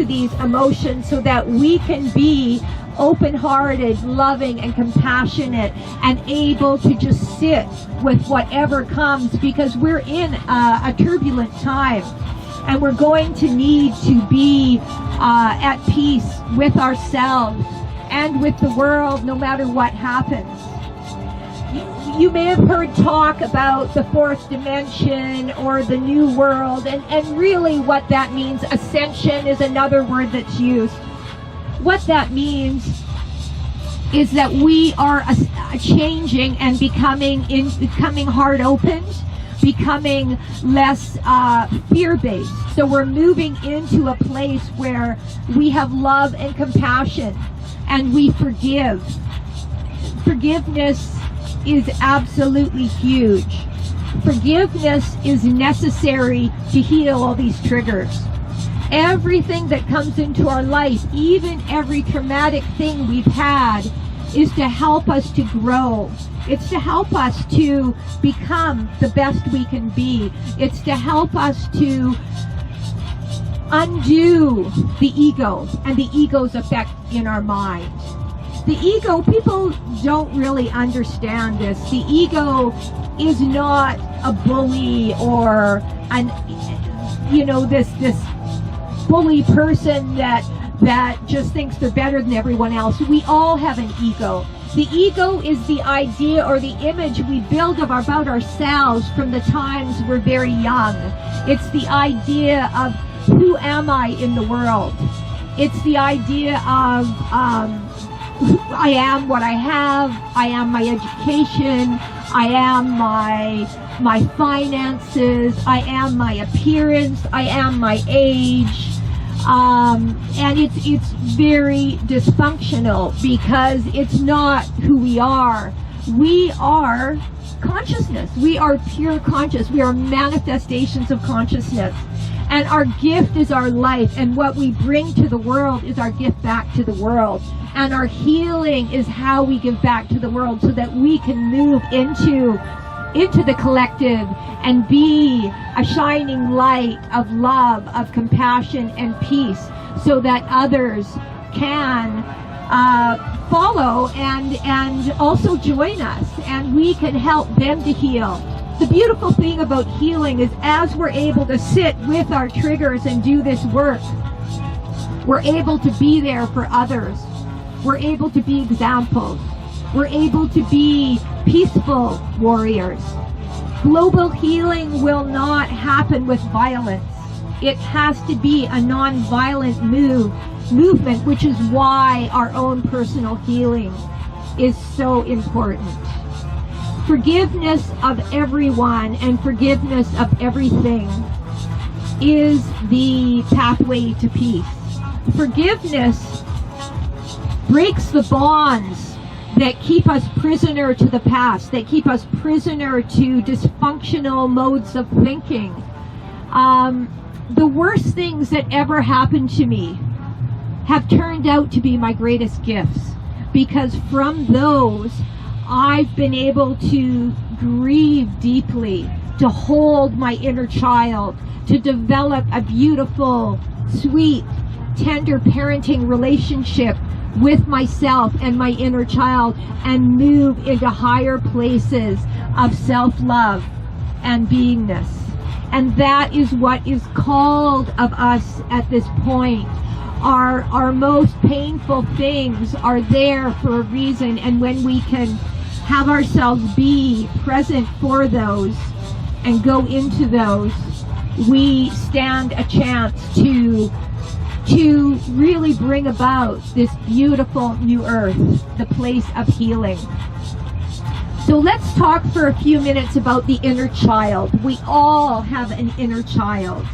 these emotions so that we can be open-hearted, loving, and compassionate, and able to just sit with whatever comes, because we're in a turbulent time, and we're going to need to be at peace with ourselves and with the world, no matter what happens. You may have heard talk about the fourth dimension or the new world, and really what that means, ascension is another word that's used. What that means is that we are changing and becoming heart opened, becoming less fear-based. So we're moving into a place where we have love and compassion, and we forgive. Forgiveness is absolutely huge. Forgiveness is necessary to heal all these triggers. Everything that comes into our life, even every traumatic thing we've had, is to help us to grow. It's to help us to become the best we can be. It's to help us to undo the ego and the ego's effect in our mind. The ego, people don't really understand this. The ego is not a bully or this bully person that just thinks they're better than everyone else. We all have an ego. The ego is the idea or the image we build about ourselves from the times we're very young. It's the idea of who am I in the world. It's the idea of I am what I have, I am my education, I am my finances, I am my appearance, I am my age. And it's very dysfunctional because it's not who we are. We are consciousness. We are pure conscious. We are manifestations of consciousness. And our gift is our life, and what we bring to the world is our gift back to the world. And our healing is how we give back to the world so that we can move into the collective and be a shining light of love, of compassion and peace, so that others can follow and also join us, and we can help them to heal. The beautiful thing about healing is as we're able to sit with our triggers and do this work, we're able to be there for others. We're able to be examples. We're able to be peaceful warriors. Global healing will not happen with violence. It has to be a non-violent movement, which is why our own personal healing is so important. Forgiveness of everyone and forgiveness of everything is the pathway to peace. Forgiveness breaks the bonds that keep us prisoner to the past, that keep us prisoner to dysfunctional modes of thinking. The worst things that ever happened to me have turned out to be my greatest gifts, because from those I've been able to grieve deeply, to hold my inner child, to develop a beautiful, sweet, tender parenting relationship with myself and my inner child, and move into higher places of self-love and beingness. And that is what is called of us at this point. Our most painful things are there for a reason, and when we can have ourselves be present for those and go into those, we stand a chance to really bring about this beautiful new earth, the place of healing. So let's talk for a few minutes about the inner child. We all have an inner child.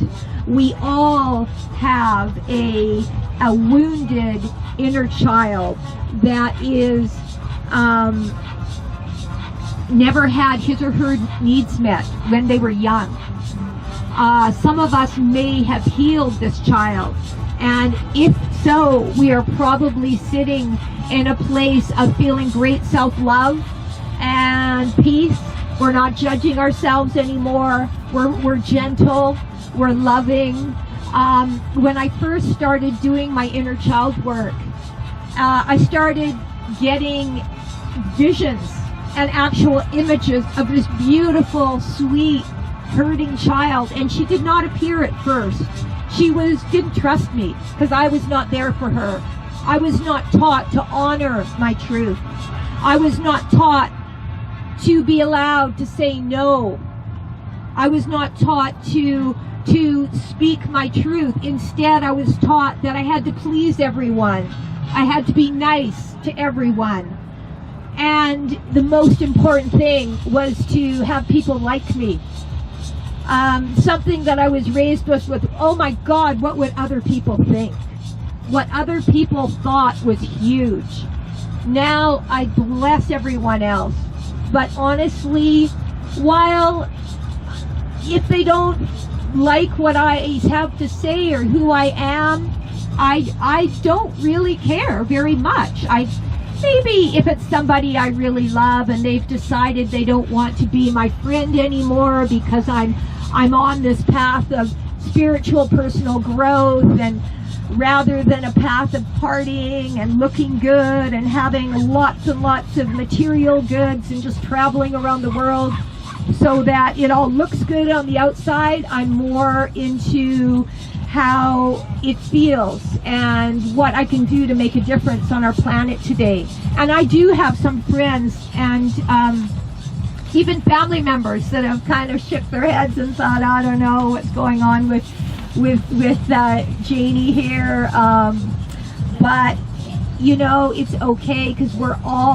We all have a wounded inner child that is never had his or her needs met when they were young. Some of us may have healed this child, and if so, we are probably sitting in a place of feeling great self-love and peace We're not judging ourselves anymore. We're gentle. We're loving. When I first started doing my inner child work, I started getting visions and actual images of this beautiful, sweet, hurting child, and she did not appear at first. She didn't trust me because I was not there for her. I was not taught to honor my truth. I was not taught to be allowed to say no. I was not taught to speak my truth. Instead, I was taught that I had to please everyone. I had to be nice to everyone. And the most important thing was to have people like me. Something that I was raised with, oh my God, what would other people think? What other people thought was huge. Now I bless everyone else. But honestly, while if they don't like what I have to say or who I am, I don't really care very much. Maybe if it's somebody I really love and they've decided they don't want to be my friend anymore because I'm on this path of spiritual personal growth, and rather than a path of partying and looking good and having lots and lots of material goods and just traveling around the world so that it all looks good on the outside, I'm more into how it feels and what I can do to make a difference on our planet today. And I do have some friends and even family members that have kind of shook their heads and thought, I don't know what's going on with Janie here, but you know, it's okay, because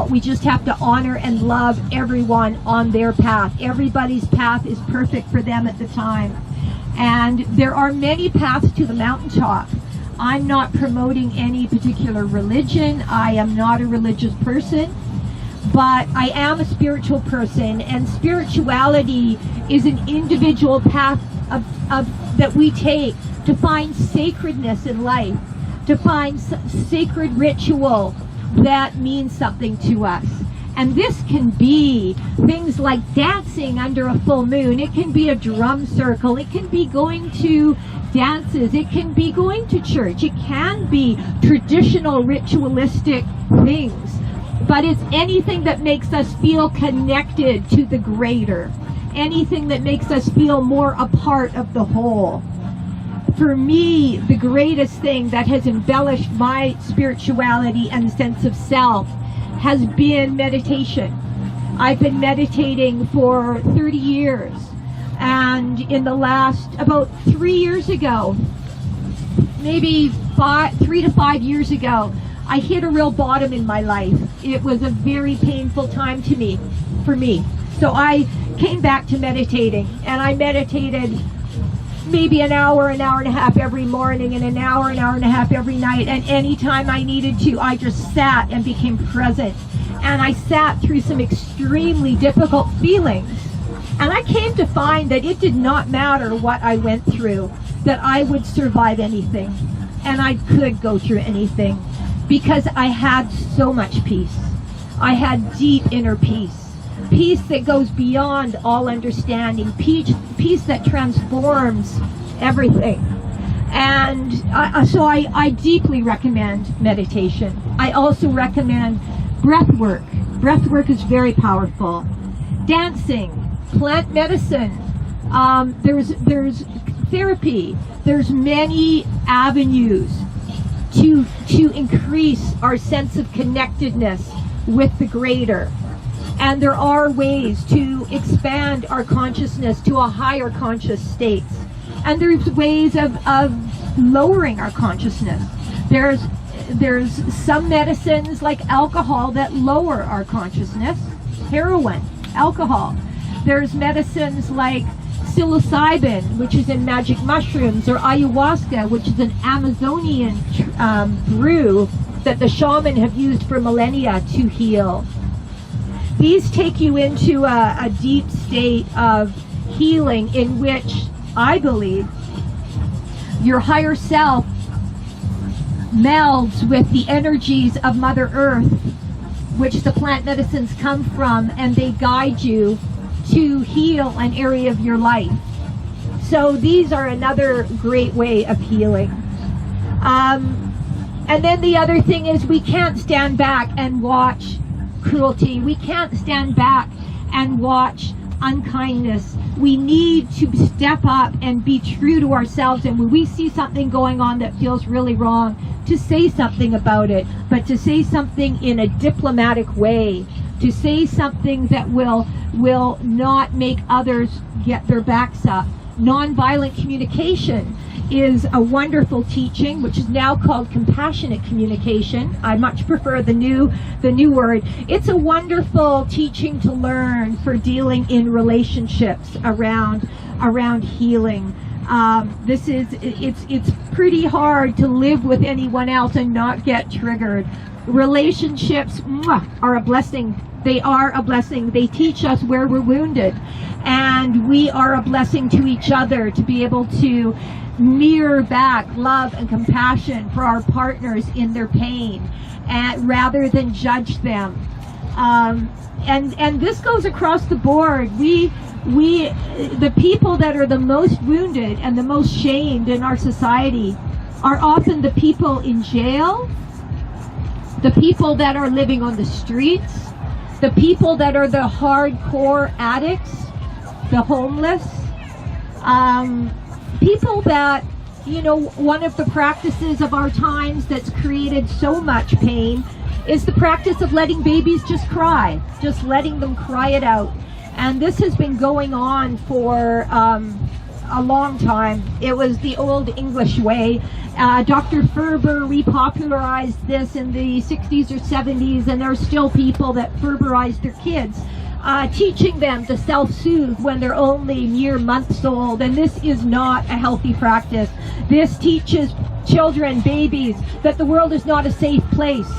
we just have to honor and love everyone on their path. Everybody's path is perfect for them at the time. And there are many paths to the mountaintop. I'm not promoting any particular religion. I am not a religious person, but I am a spiritual person, and spirituality is an individual path that we take to find sacredness in life, to find sacred ritual that means something to us. And this can be things like dancing under a full moon. It can be a drum circle. It can be going to dances. It can be going to church. It can be traditional ritualistic things. But it's anything that makes us feel connected to the greater. Anything that makes us feel more a part of the whole. For me, the greatest thing that has embellished my spirituality and sense of self has been meditation. I've been meditating for 30 years, and in the last, about 3 years ago, maybe 3 to 5 years ago, I hit a real bottom in my life. It was a very painful time for me. So I came back to meditating, and I meditated maybe an hour and a half every morning, and an hour and a half every night, and anytime I needed to, I just sat and became present. And I sat through some extremely difficult feelings, and I came to find that it did not matter what I went through, that I would survive anything, and I could go through anything, because I had so much peace. I had deep inner peace. Peace that goes beyond all understanding, peace that transforms everything. And so I deeply recommend meditation. I also recommend breath work. Breath work is very powerful. Dancing, plant medicine, there's therapy. There's many avenues to increase our sense of connectedness with the greater. And there are ways to expand our consciousness to a higher conscious state. And there's ways of lowering our consciousness. There's some medicines like alcohol that lower our consciousness. Heroin, alcohol. There's medicines like psilocybin, which is in magic mushrooms, or ayahuasca, which is an Amazonian brew that the shaman have used for millennia to heal. These take you into a deep state of healing in which I believe your higher self melds with the energies of Mother Earth, which the plant medicines come from, and they guide you to heal an area of your life. So these are another great way of healing. And then the other thing is, we can't stand back and watch cruelty. We can't stand back and watch unkindness. We need to step up and be true to ourselves, and when we see something going on that feels really wrong, to say something about it, but to say something in a diplomatic way, to say something that will not make others get their backs up. Nonviolent communication is a wonderful teaching, which is now called compassionate communication. I much prefer the new word. It's a wonderful teaching to learn for dealing in relationships around healing. It's pretty hard to live with anyone else and not get triggered. Relationships are a blessing. They are a blessing. They teach us where we're wounded, and we are a blessing to each other to be able to mirror back love and compassion for our partners in their pain, and rather than judge them. And this goes across the board. The people that are the most wounded and the most shamed in our society are often the people in jail, the people that are living on the streets, the people that are the hardcore addicts, the homeless, people that, one of the practices of our times that's created so much pain is the practice of letting babies just cry, just letting them cry it out. And this has been going on for a long time. It was the old English way. Dr. Ferber repopularized this in the 60s or 70s, and there are still people that Ferberized their kids, teaching them to self-soothe when they're only mere months old. And this is not a healthy practice. This teaches children, babies, that the world is not a safe place.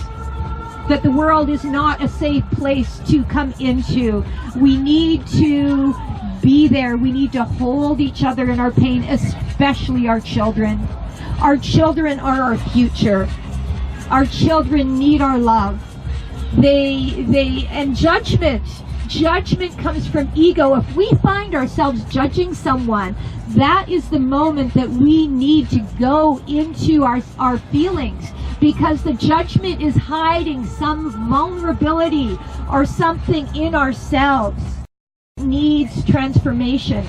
That the world is not a safe place to come into. We need to be there. We need to hold each other in our pain, especially our children. Our children are our future. Our children need our love. And judgment comes from ego. If we find ourselves judging someone, that is the moment that we need to go into our feelings, because the judgment is hiding some vulnerability or something in ourselves. It needs transformation.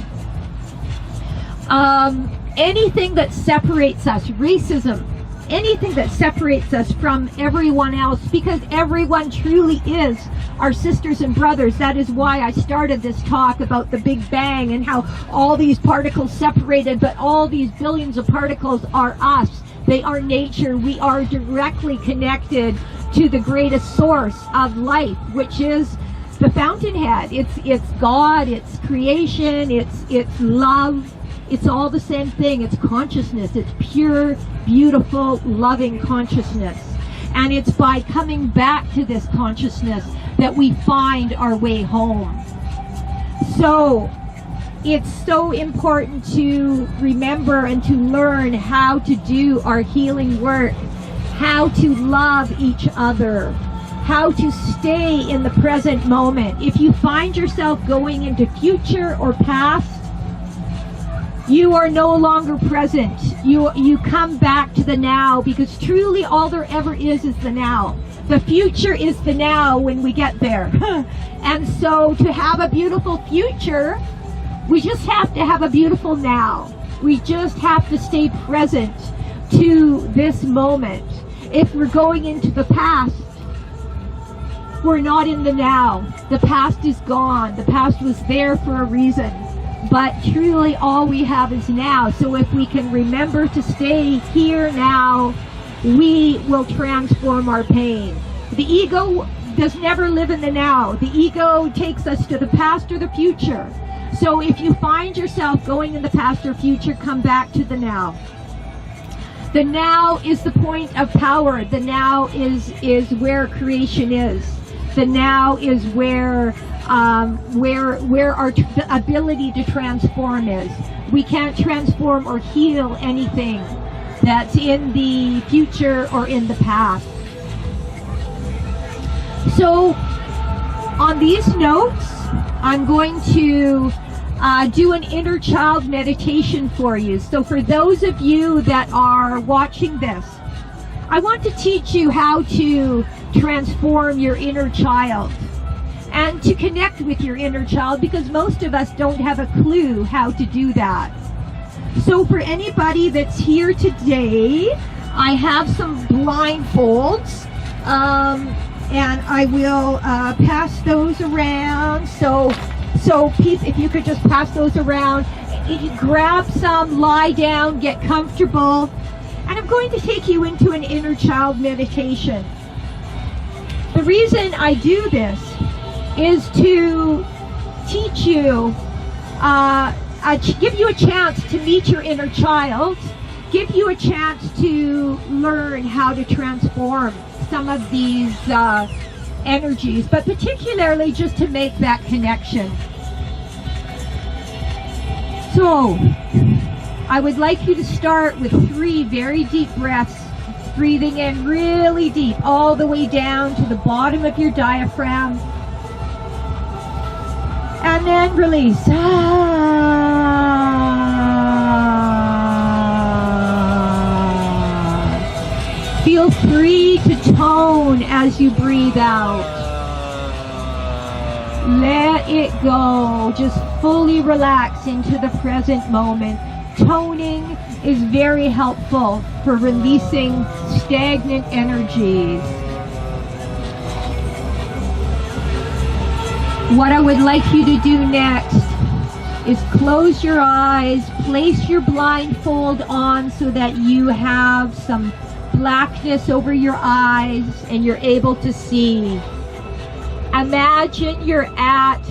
Anything that separates us, racism, anything that separates us from everyone else, because everyone truly is our sisters and brothers. That is why I started this talk about the Big Bang and how all these particles separated, but all these billions of particles are us. They are nature. We are directly connected to the greatest source of life, which is the fountainhead. It's God, it's creation, it's love. It's all the same thing. It's consciousness. It's pure, beautiful, loving consciousness. And it's by coming back to this consciousness that we find our way home. So it's so important to remember and to learn how to do our healing work, how to love each other, how to stay in the present moment. If you find yourself going into future or past, you are no longer present. You come back to the now, because truly all there ever is the now. The future is the now when we get there. And so to have a beautiful future, we just have to have a beautiful now. We just have to stay present to this moment. If we're going into the past, we're not in the now. The past is gone. The past was there for a reason. But truly all we have is now. So if we can remember to stay here now, we will transform our pain. The ego does never live in the now. The ego takes us to the past or the future. So if you find yourself going in the past or future, come back to the now. The now is the point of power. The now is where creation is. The now is where our ability to transform is. We can't transform or heal anything that's in the future or in the past. So on these notes, I'm going to do an inner child meditation for you. So for those of you that are watching this, I want to teach you how to transform your inner child and to connect with your inner child, because most of us don't have a clue how to do that. So for anybody that's here today, I have some blindfolds, and I will pass those around. So Pete, if you could just pass those around, grab some, lie down, get comfortable, and I'm going to take you into an inner child meditation. The reason I do this is to teach you, give you a chance to meet your inner child, give you a chance to learn how to transform some of these energies, but particularly just to make that connection. So, I would like you to start with 3 very deep breaths, breathing in really deep, all the way down to the bottom of your diaphragm, and then release. Feel free to tone as you breathe out. Let it go. Just fully relax into the present moment. Toning is very helpful for releasing stagnant energies. What I would like you to do next is close your eyes, place your blindfold on so that you have some blackness over your eyes and you're able to see. Imagine you're at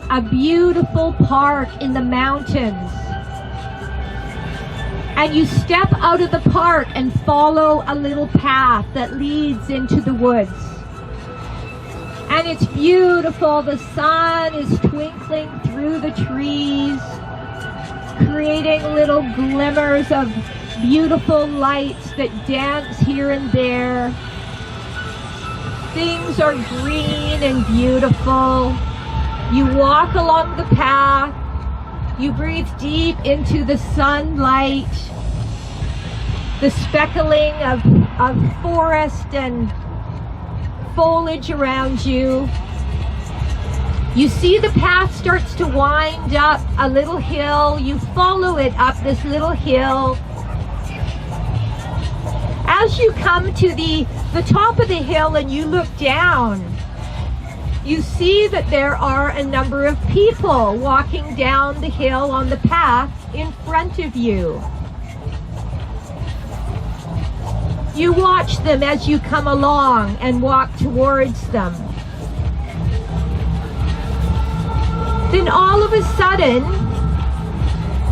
a beautiful park in the mountains, and you step out of the park and follow a little path that leads into the woods. And it's beautiful. The sun is twinkling through the trees, creating little glimmers of beautiful lights that dance here and there. Things are green and beautiful. You walk along the path. You breathe deep into the sunlight, the speckling of forest and foliage around you. You see the path starts to wind up a little hill. You follow it up this little hill. As you come to the top of the hill and you look down, you see that there are a number of people walking down the hill on the path in front of you. You watch them as you come along and walk towards them. Then all of a sudden,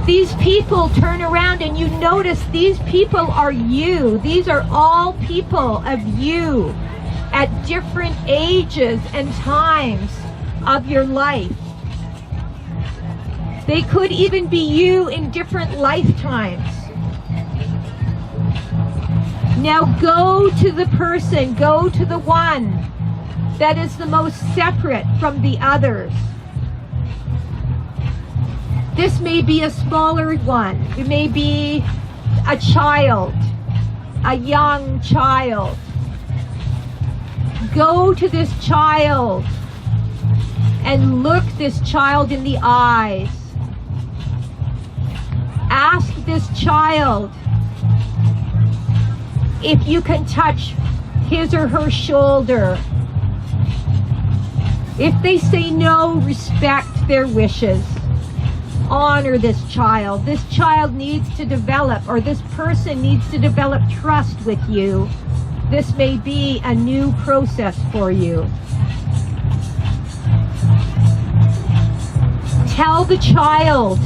these people turn around and you notice these people are you. These are all people of you at different ages and times of your life. They could even be you in different lifetimes. Now go to the person, go to the one that is the most separate from the others. This may be a smaller one. It may be a child, a young child. Go to this child and look this child in the eyes. Ask this child if you can touch his or her shoulder. If they say no, respect their wishes. Honor this child. This child needs to develop, or this person needs to develop trust with you. This may be a new process for you. Tell the child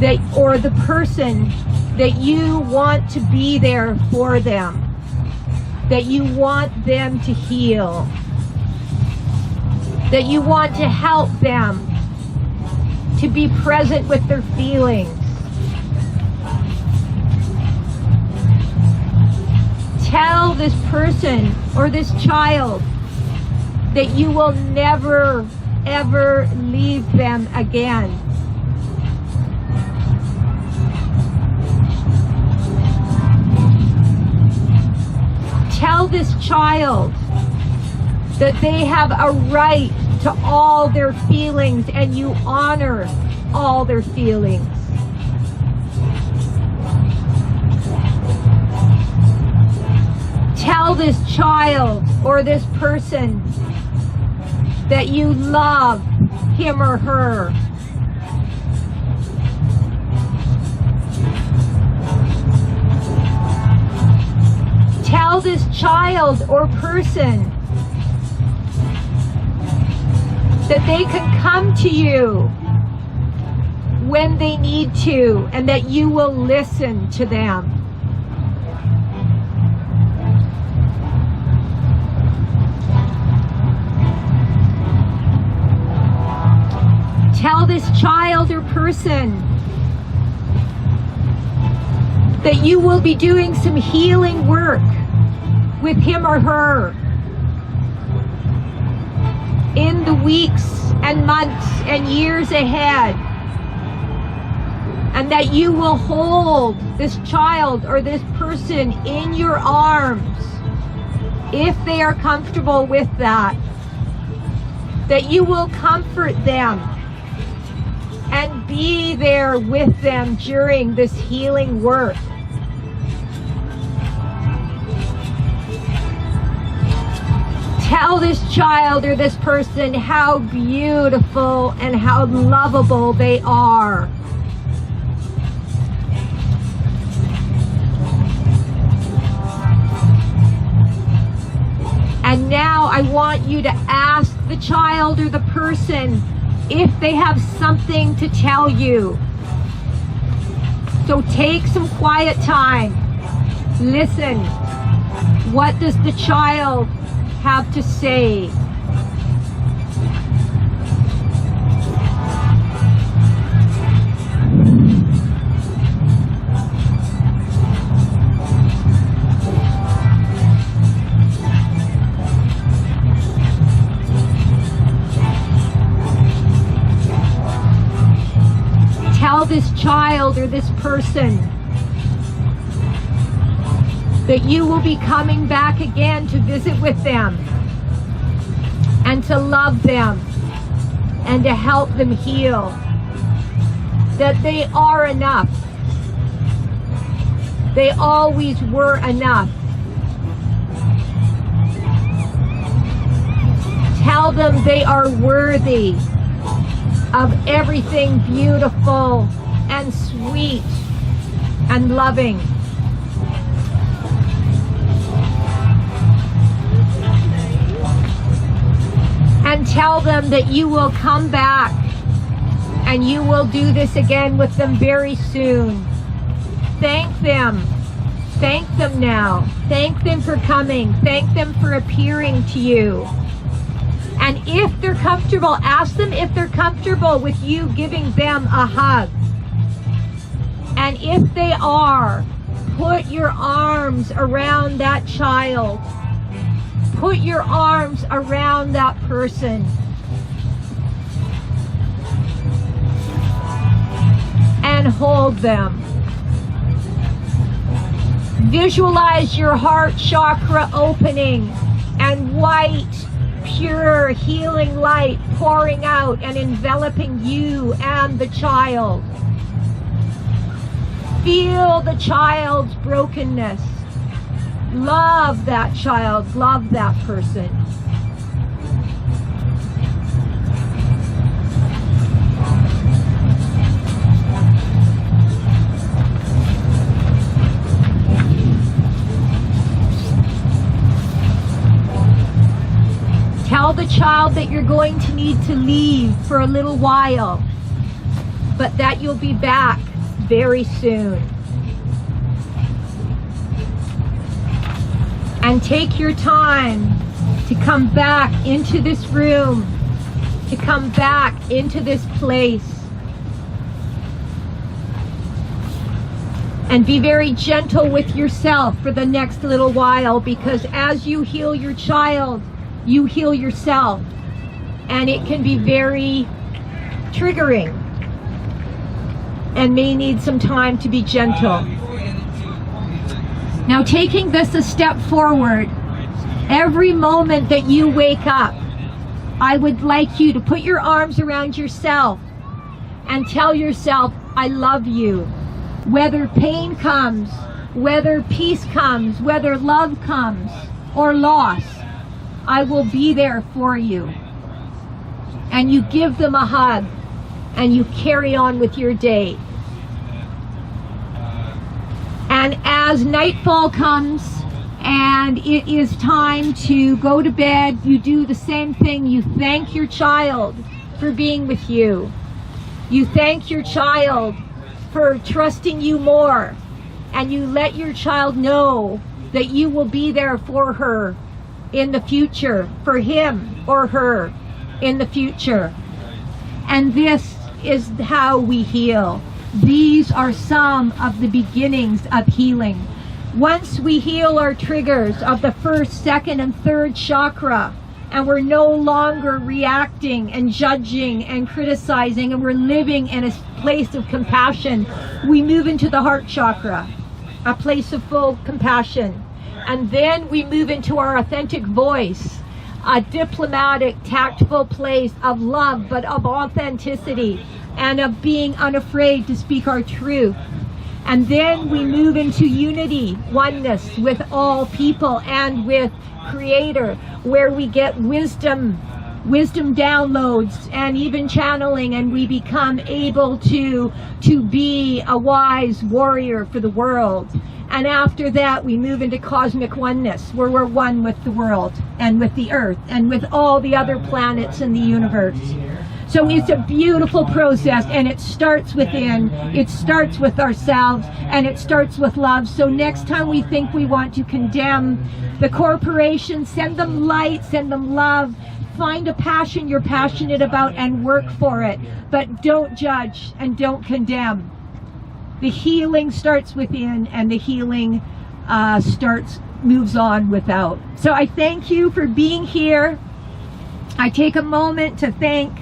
that, or the person, that you want to be there for them, that you want them to heal, that you want to help them to be present with their feelings. Tell this person or this child that you will never, ever leave them again. Tell this child that they have a right to all their feelings, and you honor all their feelings. Tell this child or this person that you love him or her. Tell this child or person that they can come to you when they need to, and that you will listen to them. Tell this child or person that you will be doing some healing work with him or her in the weeks and months and years ahead, and that you will hold this child or this person in your arms if they are comfortable with that, that you will comfort them and be there with them during this healing work. Tell this child or this person how beautiful and how lovable they are. And now I want you to ask the child or the person if they have something to tell you. So take some quiet time. Listen. What does the child have to say? Tell this child or this person that you will be coming back again to visit with them and to love them and to help them heal. That they are enough. They always were enough. Tell them they are worthy of everything beautiful and sweet and loving. And tell them that you will come back and you will do this again with them very soon. Thank them. Thank them now. Thank them for coming. Thank them for appearing to you. And if they're comfortable, ask them if they're comfortable with you giving them a hug. And if they are, put your arms around that child. Put your arms around that person. And hold them. Visualize your heart chakra opening and white, pure healing light pouring out and enveloping you and the child. Feel the child's brokenness. Love that child. Love that person. Tell the child that you're going to need to leave for a little while, but that you'll be back very soon. And take your time to come back into this room, to come back into this place. And be very gentle with yourself for the next little while, because as you heal your child, you heal yourself. and it can be very triggering and may need some time to be gentle. Now, taking this a step forward, every moment that you wake up, I would like you to put your arms around yourself and tell yourself, I love you. Whether pain comes, whether peace comes, whether love comes, or loss, I will be there for you. And you give them a hug, and you carry on with your day. And as nightfall comes, and it is time to go to bed, you do the same thing. You thank your child for being with you. You thank your child for trusting you more. And you let your child know that you will be there for her in the future, for him or her in the future. And this is how we heal. These are some of the beginnings of healing. Once we heal our triggers of the first, second, and third chakra, and we're no longer reacting and judging and criticizing, and we're living in a place of compassion, we move into the heart chakra, a place of full compassion. And then we move into our authentic voice, a diplomatic, tactful place of love, but of authenticity and of being unafraid to speak our truth. And then we move into unity, oneness with all people and with Creator, where we get wisdom downloads and even channeling, and we become able to be a wise warrior for the world. And after that, we move into cosmic oneness, where we're one with the world and with the earth and with all the other planets in the universe. So it's a beautiful process, and it starts within, it starts with ourselves, and it starts with love. So next time we think we want to condemn the corporation, send them light, send them love, find a passion you're passionate about and work for it. But don't judge and don't The healing starts within, and the healing moves on without. So I thank you for being here. I take a moment to thank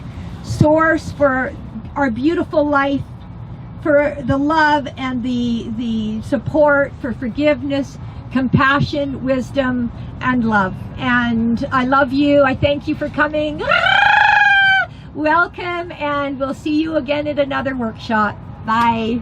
Source for our beautiful life, for the love and the support, for forgiveness, compassion, wisdom, and love. And I love you. I thank you for coming. Welcome, and we'll see you again at another workshop. Bye.